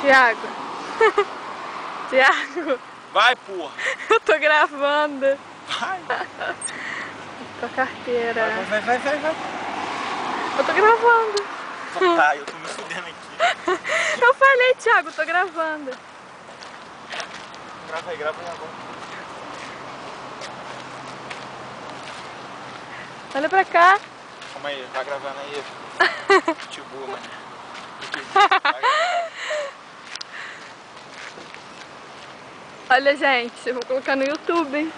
Thiago. Thiago. Vai, porra. Eu tô gravando. Vai. Tua carteira. Vai. Eu tô gravando. Tá, eu tô me fudendo aqui. Eu falei, Thiago, eu tô gravando. Grava aí agora. Olha pra cá. Calma aí, vai gravando aí. Pitbull, mano. Olha, gente, eu vou colocar no YouTube, hein?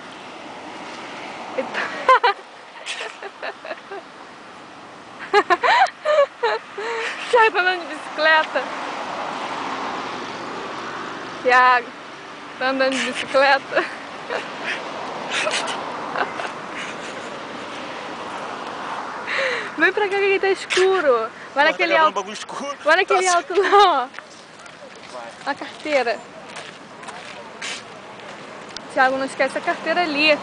Thiago tá andando de bicicleta. Thiago tá andando de bicicleta. Vem pra cá que tá escuro. Vai naquele tá alto. bagulho escuro. Vai naquele alto lá, ó. Vai. A carteira. Thiago, não esquece a carteira ali.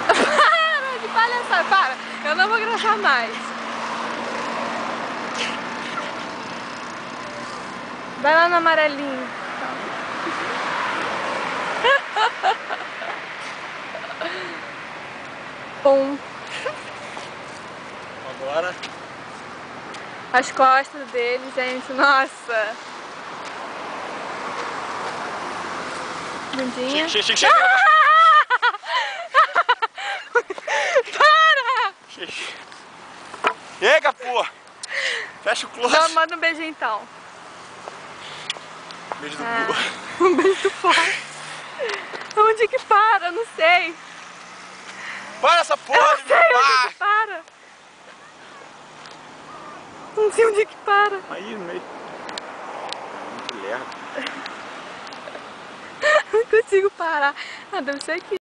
Para de palhaçada, para. Eu não vou gravar mais. Vai lá no amarelinho. Bom. Agora. As costas dele, gente, nossa. Bundinha. Chega. Para! Chega, porra. Fecha o close. Não, manda um beijo então. Beijo do burro. Um beijo do pai. Onde que para? Eu não sei. Para essa porra Eu de não sei onde filmar. que para. Não sei onde que para. Aí no meio. Muito lerdo. Não consigo parar. Ah, deve ser aqui.